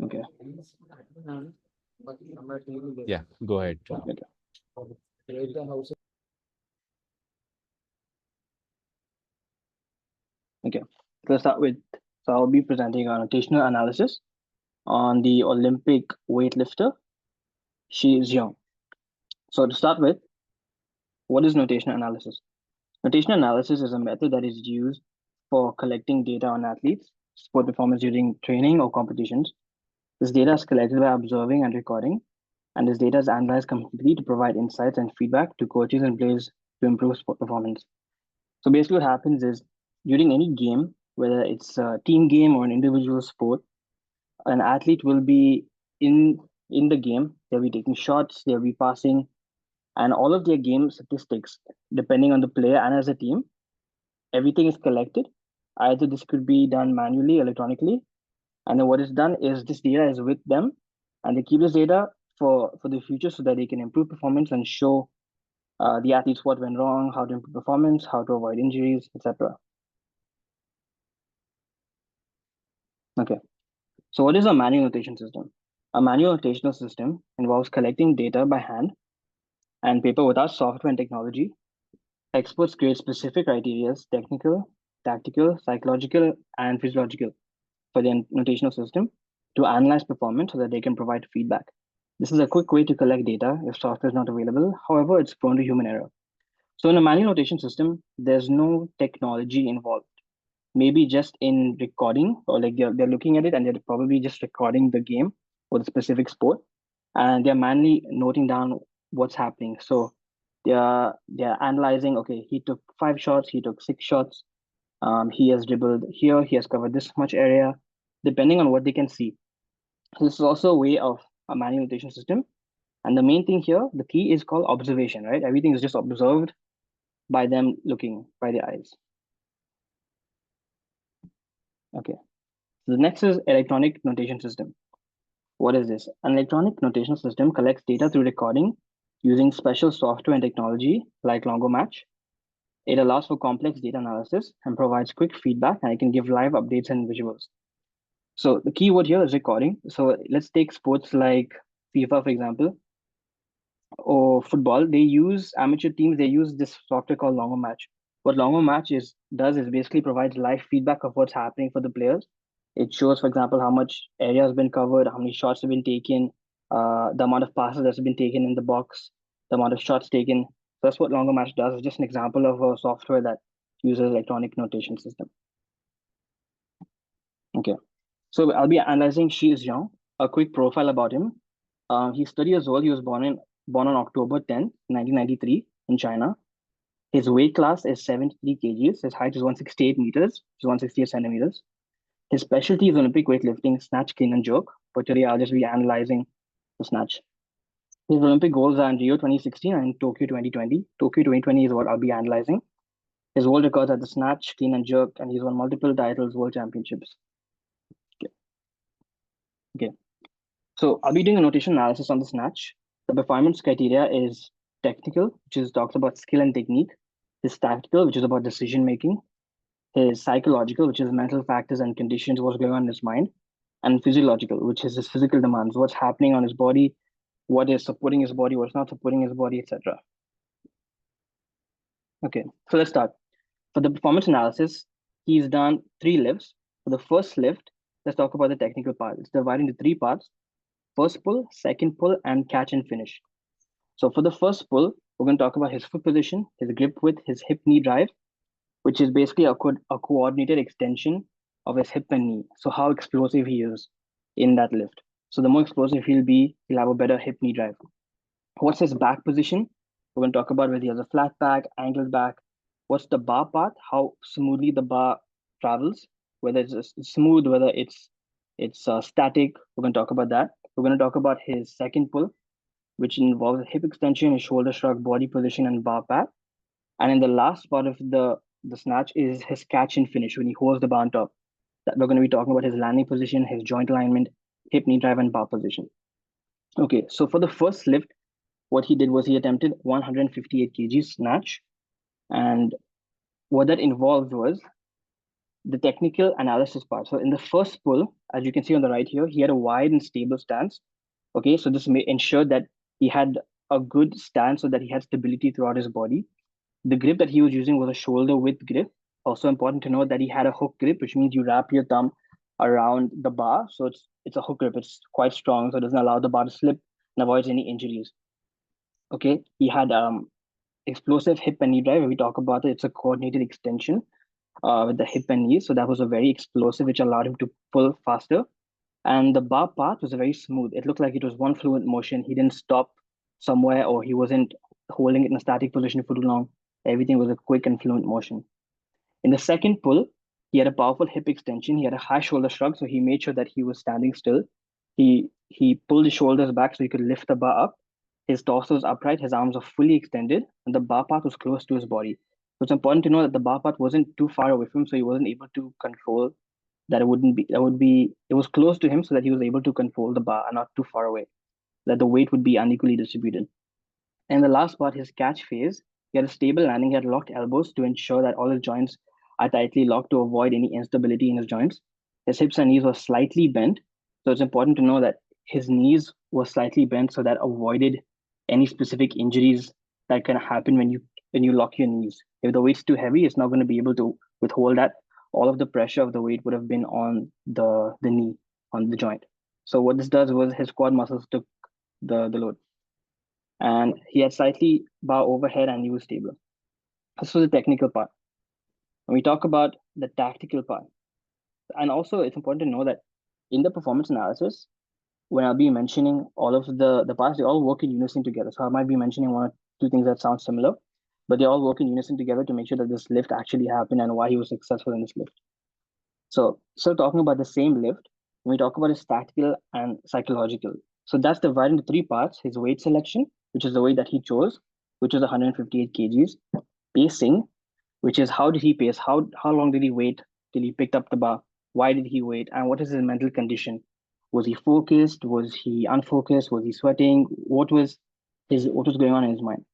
Okay. Yeah, go ahead. Okay. Let's start with. So I'll be presenting a notational analysis on the Olympic weightlifter. She is young. So to start with, what is notational analysis? Notational analysis is a method that is used for collecting data on athletes, sport performance during training or competitions. This data is collected by observing and recording, and this data is analyzed completely to provide insights and feedback to coaches and players to improve sport performance. So basically, what happens is during any game, whether it's a team game or an individual sport, an athlete will be in in the game. They'll be taking shots, they'll be passing, and all of their game statistics, depending on the player and as a team, everything is collected. Either this could be done manually, electronically, and then what is done is this data is with them, and they keep this data for the future so that they can improve performance and show the athletes what went wrong, how to improve performance, how to avoid injuries, etc. Okay. So what is a manual notation system? A manual notational system involves collecting data by hand and paper without software and technology. Experts create specific criteria, technical, tactical, psychological, and physiological for the notational system to analyze performance so that they can provide feedback. This is a quick way to collect data if software is not available. However, it's prone to human error. So in a manual notation system, there's no technology involved. Maybe just in recording, or like they're looking at it and they're probably just recording the game or the specific sport, and they're manually noting down what's happening. So they're analyzing. Okay, he took 5 shots. He took 6 shots. He has dribbled here. He has covered this much area, depending on what they can see. So this is also a way of a manual notation system. And the main thing here, the key is called observation, right? Everything is just observed by them looking by the eyes. Okay. So the next is electronic notation system. What is this? An electronic notation system collects data through recording using special software and technology like Match. It allows for complex data analysis and provides quick feedback, and it can give live updates and visuals. So the key word here is recording. So let's take sports like FIFA, for example, or football. They use amateur teams. They use this software called Match. What Match does is basically provides live feedback of what's happening for the players. It shows, for example, how much area has been covered, how many shots have been taken, the amount of passes that's been taken in the box, the amount of shots taken. That's what Match does. It's just an example of a software that uses electronic notation system. Okay, so I'll be analyzing Shi is Young. A quick profile about him. He's 30 years old. He was born on October 10th, 1993 in China. His weight class is 73 kgs. His height is 168 meters, 168 centimeters. His specialty is Olympic weightlifting, snatch, clean, and jerk. But today I'll just be analyzing the snatch. His Olympic goals are in Rio 2016 and Tokyo 2020. Tokyo 2020 is what I'll be analyzing. His world records are the snatch, clean, and jerk, and he's won multiple titles, world championships. Okay. So I'll be doing a notation analysis on the snatch. The performance criteria is technical, which is talks about skill and technique. His tactical, which is about decision making. His psychological, which is mental factors and conditions, what's going on in his mind. And physiological, which is his physical demands, what's happening on his body, what is supporting his body, what's not supporting his body, etc. Okay, so let's start. For the performance analysis, he's done 3 lifts. For the first lift, let's talk about the technical part. It's divided into 3 parts: first pull, second pull, and catch and finish. So for the first pull, we're going to talk about his foot position, his grip width, his hip knee drive, which is basically a coordinated extension of his hip and knee. So how explosive he is in that lift. So the more explosive he'll be, he'll have a better hip knee drive. What's his back position? We're going to talk about whether he has a flat back, angled back. What's the bar path? How smoothly the bar travels, whether it's smooth, whether it's static. We're going to talk about that. We're going to talk about his second pull, which involves hip extension, his shoulder shrug, body position, and bar path. And in the last part of the snatch is his catch and finish when he holds the bar on top. That we're going to be talking about his landing position, his joint alignment, hip knee drive, and bar position. Okay, so for the first lift, what he did was he attempted 158 kg snatch. And what that involved was the technical analysis part. So in the first pull, as you can see on the right here, he had a wide and stable stance. Okay, so this may ensure that he had a good stance so that he had stability throughout his body. The grip that he was using was a shoulder width grip. Also important to note that he had a hook grip, which means you wrap your thumb around the bar. So it's a hook grip. It's quite strong, so it doesn't allow the bar to slip and avoids any injuries. Okay, he had explosive hip and knee drive. When we talk about it, it's a coordinated extension with the hip and knees. So that was a very explosive, which allowed him to pull faster. And the bar path was very smooth. It looked like it was one fluid motion. He didn't stop somewhere or he wasn't holding it in a static position for too long. Everything was a quick and fluent motion. In the second pull, he had a powerful hip extension. He had a high shoulder shrug, so he made sure that he was standing still. He pulled his shoulders back so he could lift the bar up. His torso was upright, his arms were fully extended, and the bar path was close to his body. So it's important to know that the bar path wasn't too far away from him, so he wasn't able to control that. It was close to him so that he was able to control the bar and not too far away, that the weight would be unequally distributed. And the last part, his catch phase, he had a stable landing. He had locked elbows to ensure that all his joints are tightly locked to avoid any instability in his joints. His hips and knees were slightly bent. So it's important to know that his knees were slightly bent so that avoided any specific injuries that can happen when you lock your knees. If the weight's too heavy, it's not going to be able to withhold that. All of the pressure of the weight would have been on the knee, on the joint. So what this does was his quad muscles took the load, and he had slightly bar overhead and he was stable. This was the technical part. When we talk about the tactical part, and also it's important to know that in the performance analysis, when I'll be mentioning all of the parts, they all work in unison together. So I might be mentioning one or two things that sound similar, but they all work in unison together to make sure that this lift actually happened and why he was successful in this lift. So still talking about the same lift, when we talk about his tactical and psychological. So that's divided into three parts: his weight selection, which is the weight that he chose, which is 158 kgs; pacing, which is how did he pace, how long did he wait till he picked up the bar, why did he wait, and what is his mental condition? Was he focused? Was he unfocused? Was he sweating? What was going on in his mind?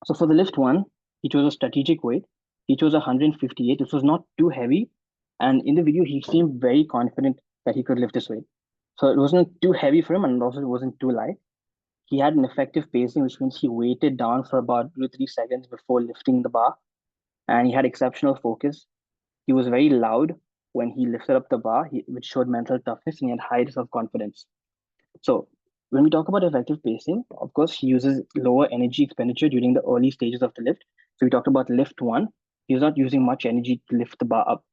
So for the lift one, he chose a strategic weight. He chose 158. This was not too heavy. And in the video, he seemed very confident that he could lift this weight. So it wasn't too heavy for him, and also it wasn't too light. He had an effective pacing, which means he waited down for about 2 to 3 seconds before lifting the bar. And he had exceptional focus. He was very loud when he lifted up the bar, which showed mental toughness, and he had high self confidence. So when we talk about effective pacing, of course, he uses lower energy expenditure during the early stages of the lift. So we talked about lift one. He's not using much energy to lift the bar up.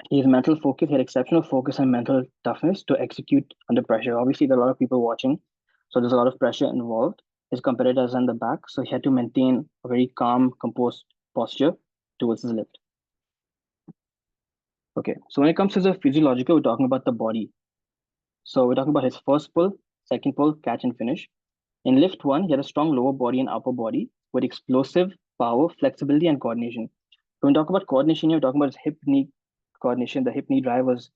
He has mental focus. He had exceptional focus and mental toughness to execute under pressure. Obviously, there are a lot of people watching, so there's a lot of pressure involved. His competitors are in the back, so he had to maintain a very calm, composed posture towards his lift. Okay, so when it comes to the physiological, we're talking about the body. So we're talking about his first pull, second pull, catch, and finish. In lift one, he had a strong lower body and upper body with explosive power, flexibility, and coordination. So when we talk about coordination, here, we're talking about his hip knee coordination. The hip knee drive was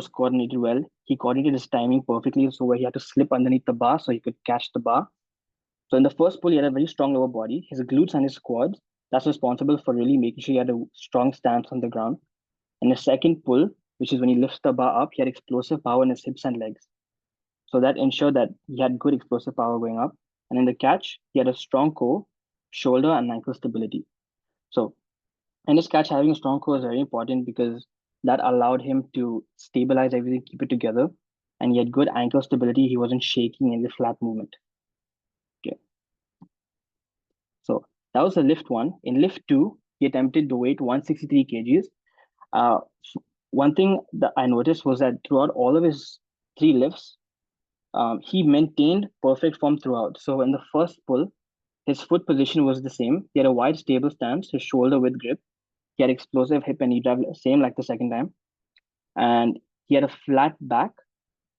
coordinated well. He coordinated his timing perfectly, so where he had to slip underneath the bar so he could catch the bar. So in the first pull, he had a very strong lower body. His glutes and his quads, that's responsible for really making sure he had a strong stance on the ground. In the second pull, which is when he lifts the bar up, he had explosive power in his hips and legs. So that ensured that he had good explosive power going up. And in the catch, he had a strong core, shoulder, and ankle stability. So in this catch, having a strong core is very important because that allowed him to stabilize everything, keep it together. And he had good ankle stability. He wasn't shaking in the flat movement. Okay. So that was the lift one. In lift two, he attempted the weight 163 kgs. Uh, One thing that I noticed was that throughout all of his three lifts, he maintained perfect form throughout. So in the first pull, his foot position was the same. He had a wide, stable stance, his shoulder with grip. He had explosive hip and knee drive, same like the second time. And he had a flat back.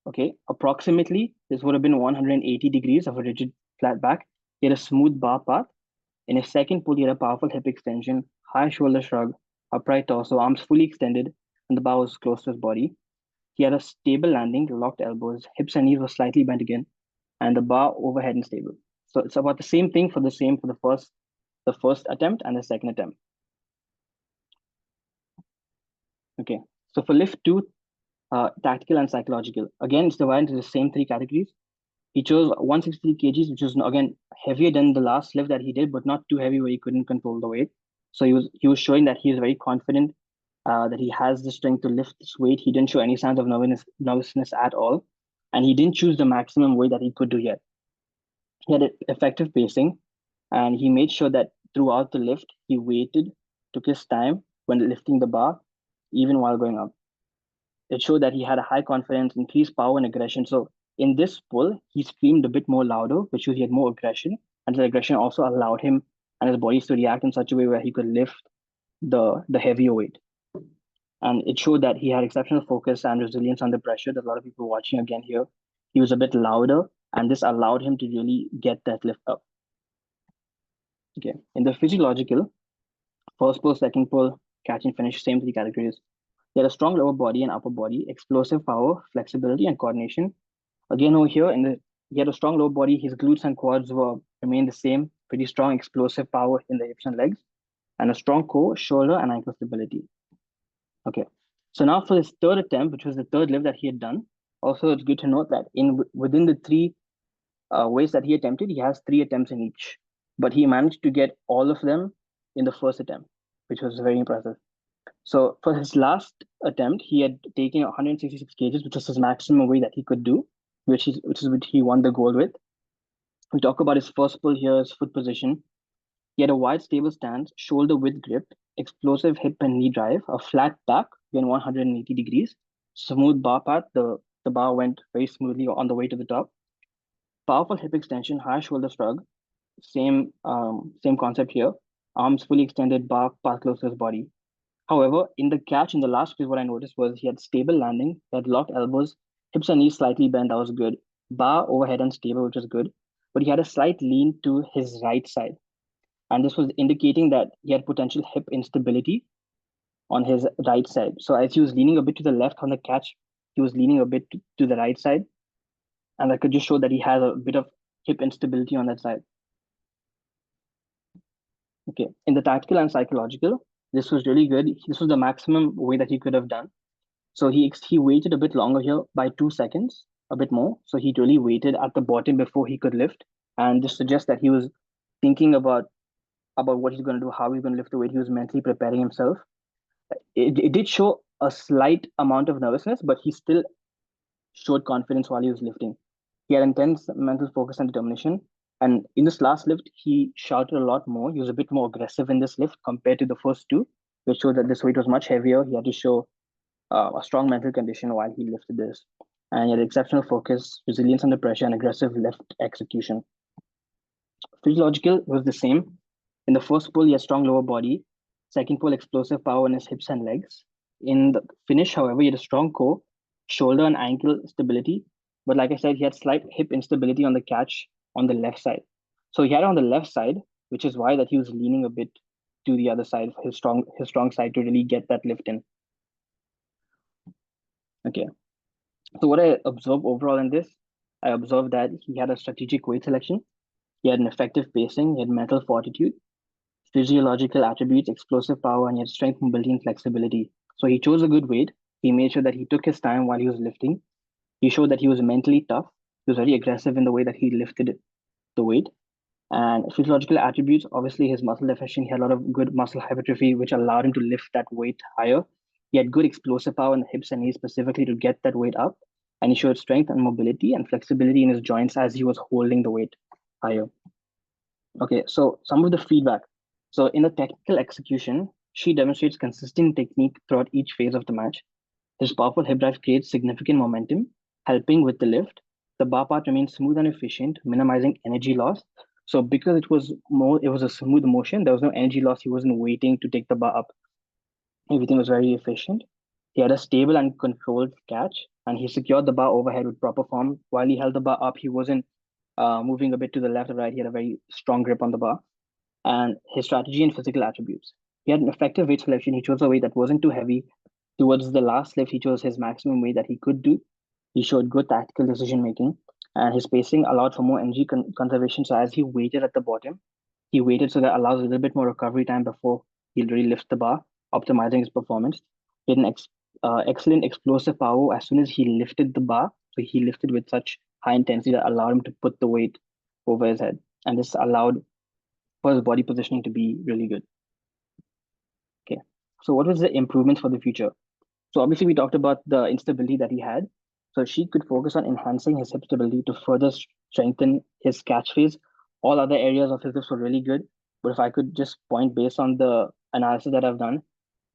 Okay, approximately, this would have been 180 degrees of a rigid flat back. He had a smooth bar path. In his second pull, he had a powerful hip extension, high shoulder shrug, upright torso, arms fully extended, and the bar was close to his body. He had a stable landing, locked elbows, hips and knees were slightly bent again, and the bar overhead and stable. So it's about the same thing for the first attempt and the second attempt. Okay. So for lift two, tactical and psychological. Again, it's divided into the same three categories. He chose 163 kgs, which was again heavier than the last lift that he did, but not too heavy where he couldn't control the weight. So he was showing that he is very confident, that he has the strength to lift this weight. He didn't show any signs of nervousness at all, and he didn't choose the maximum weight that he could do yet. He had effective pacing, and he made sure that throughout the lift he waited, took his time when lifting the bar, even while going up. It showed that he had a high confidence, increased power and aggression. So in this pull, he screamed a bit more louder, which shows he had more aggression. And the aggression also allowed him and his body to react in such a way where he could lift the heavier weight. And it showed that he had exceptional focus and resilience under pressure. There's a lot of people watching again here. He was a bit louder, and this allowed him to really get that lift up. Okay. In the physiological, first pull, second pull, catch and finish, same three categories. He had a strong lower body and upper body, explosive power, flexibility, and coordination. Again, over here, he had a strong lower body. His glutes and quads were remained the same. Pretty strong explosive power in the hips and legs, and a strong core, shoulder, and ankle stability. Okay. So now for his third attempt, which was the third lift that he had done. Also, it's good to note that within the three ways that he attempted, he has three attempts in each, but he managed to get all of them in the first attempt, which was very impressive. So for his last attempt, he had taken 166 kgs, which was his maximum weight that he could do, which is what he won the gold with. We talk about his first pull here, his foot position. He had a wide, stable stance, shoulder width grip, explosive hip and knee drive, a flat back when 180 degrees, smooth bar path. The bar went very smoothly on the way to the top. Powerful hip extension, high shoulder shrug. Same concept here. Arms fully extended, bar path close to his body. However, in the catch in the last phase, what I noticed was he had stable landing, he had locked elbows, hips and knees slightly bent, that was good. Bar overhead and stable, which was good. But he had a slight lean to his right side. And this was indicating that he had potential hip instability on his right side. So as he was leaning a bit to the left on the catch, he was leaning a bit to the right side. And that could just show that he has a bit of hip instability on that side. Okay. In the tactical and psychological, this was really good. This was the maximum way that he could have done. So he waited a bit longer here by 2 seconds, a bit more. So he really waited at the bottom before he could lift. And this suggests that he was thinking about what he's going to do, how he's going to lift the weight. He was mentally preparing himself. It did show a slight amount of nervousness, but he still showed confidence while he was lifting. He had intense mental focus and determination. And in this last lift, he shouted a lot more. He was a bit more aggressive in this lift compared to the first two, which showed that this weight was much heavier. He had to show a strong mental condition while he lifted this. And he had exceptional focus, resilience under pressure, and aggressive lift execution. Physiological was the same. In the first pull, he had strong lower body. Second pull, explosive power in his hips and legs. In the finish, however, he had a strong core, shoulder and ankle stability. But like I said, he had slight hip instability on the catch on the left side. So he had it on the left side, which is why that he was leaning a bit to the other side, his strong side, to really get that lift in. Okay. So what I observed overall in this, I observed that he had a strategic weight selection. He had an effective pacing. He had mental fortitude, physiological attributes, explosive power, and he had strength, mobility, and flexibility. So he chose a good weight. He made sure that he took his time while he was lifting. He showed that he was mentally tough. He was very aggressive in the way that he lifted the weight. And physiological attributes, obviously his muscle definition, he had a lot of good muscle hypertrophy, which allowed him to lift that weight higher. He had good explosive power in the hips and knees specifically to get that weight up. And he showed strength and mobility and flexibility in his joints as he was holding the weight higher. Okay, so some of the feedback. So in the technical execution, she demonstrates consistent technique throughout each phase of the match. His powerful hip drive creates significant momentum, helping with the lift. The bar part remains smooth and efficient, minimizing energy loss. So because it was a smooth motion, there was no energy loss. He wasn't waiting to take the bar up. Everything was very efficient. He had a stable and controlled catch, and he secured the bar overhead with proper form. While he held the bar up, he wasn't moving a bit to the left or right. He had a very strong grip on the bar. And his strategy and physical attributes. He had an effective weight selection. He chose a weight that wasn't too heavy. Towards the last lift, he chose his maximum weight that he could do. He showed good tactical decision making, and his pacing allowed for more energy conservation. So as he waited at the bottom, he waited so that allows a little bit more recovery time before he really lifts the bar, optimizing his performance. He had an excellent explosive power as soon as he lifted the bar. So he lifted with such high intensity that allowed him to put the weight over his head. And this allowed for his body positioning to be really good. Okay. So what was the improvements for the future? So obviously we talked about the instability that he had. So she could focus on enhancing his hip stability to further strengthen his catch phase. All other areas of his hips were really good. But if I could just point based on the analysis that I've done,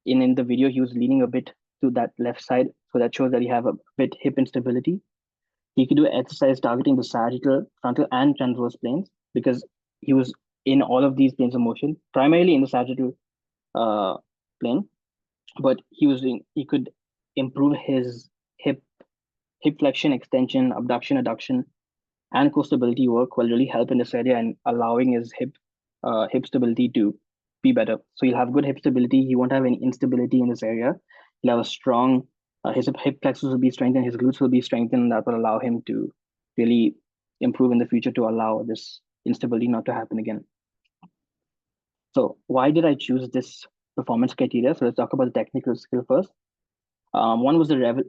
in the video he was leaning a bit to that left side. So that shows that he have a bit hip instability. He could do exercise targeting the sagittal, frontal, and transverse planes because he was in all of these planes of motion, primarily in the sagittal uh, plane, but he could improve his hip hip flexion, extension, abduction, adduction, and core stability work will really help in this area and allowing his hip stability to be better. So he'll have good hip stability. He won't have any instability in this area. He'll have a strong his hip plexus will be strengthened, his glutes will be strengthened. That will allow him to really improve in the future to allow this instability not to happen again. So why did I choose this performance criteria? So let's talk about the technical skill first. One was the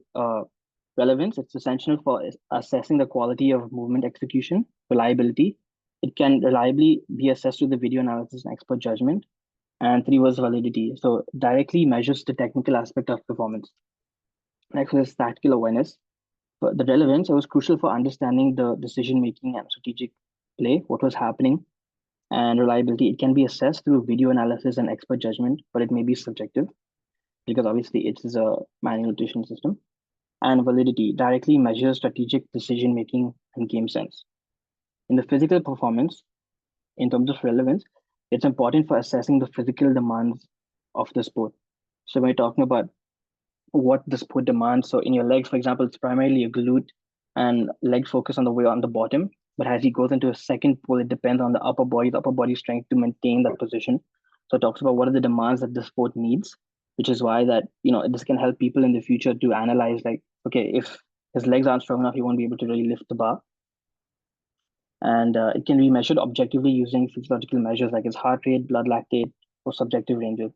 relevance. It's essential for assessing the quality of movement execution, reliability. It can reliably be assessed with the video analysis and expert judgment. And three was validity. So directly measures the technical aspect of performance. Next was tactical awareness. But the relevance, it was crucial for understanding the decision making and strategic play, what was happening, and reliability. It can be assessed through video analysis and expert judgment, but it may be subjective because obviously it is a manual notation system. And validity directly measures strategic decision making and game sense. In the physical performance, in terms of relevance, it's important for assessing the physical demands of the sport. So when you're talking about what the sport demands, so in your legs, for example, it's primarily a glute and leg focus on the way on the bottom. But as he goes into a second pull, it depends on the upper body strength to maintain that position. So it talks about what are the demands that the sport needs, which is why that this can help people in the future to analyze like, okay, if his legs aren't strong enough, he won't be able to really lift the bar. And it can be measured objectively using physiological measures like his heart rate, blood lactate, or subjective ranges.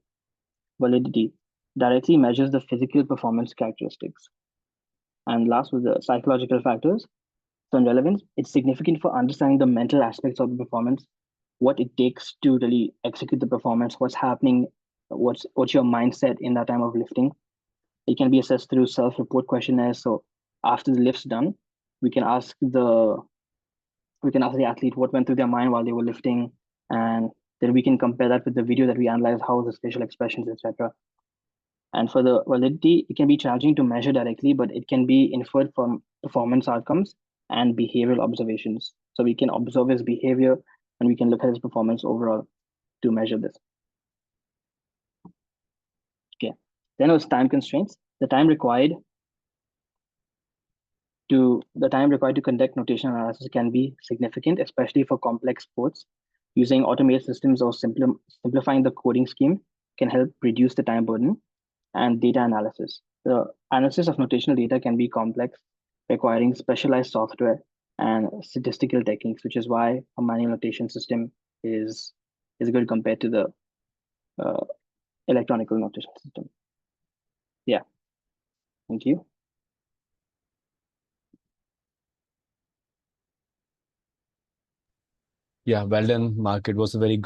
Validity directly measures the physical performance characteristics. And last was the psychological factors. So in relevance, it's significant for understanding the mental aspects of the performance, what it takes to really execute the performance, what's happening, what's your mindset in that time of lifting. It can be assessed through self-report questionnaires. So after the lift's done, we can ask the athlete what went through their mind while they were lifting, and then we can compare that with the video that we analyze, how the facial expressions, etc. And for the validity, it can be challenging to measure directly, but it can be inferred from performance outcomes and behavioral observations. So we can observe his behavior and we can look at his performance overall to measure this. Okay. Then it was time constraints. The time required to conduct notation analysis can be significant, especially for complex sports. Using automated systems or simplifying the coding scheme can help reduce the time burden. And data analysis. The analysis of notational data can be complex, requiring specialized software and statistical techniques, which is why a manual notation system is good compared to the uh, electronic notation system. Yeah, thank you. Yeah, well done, Mark. It was a very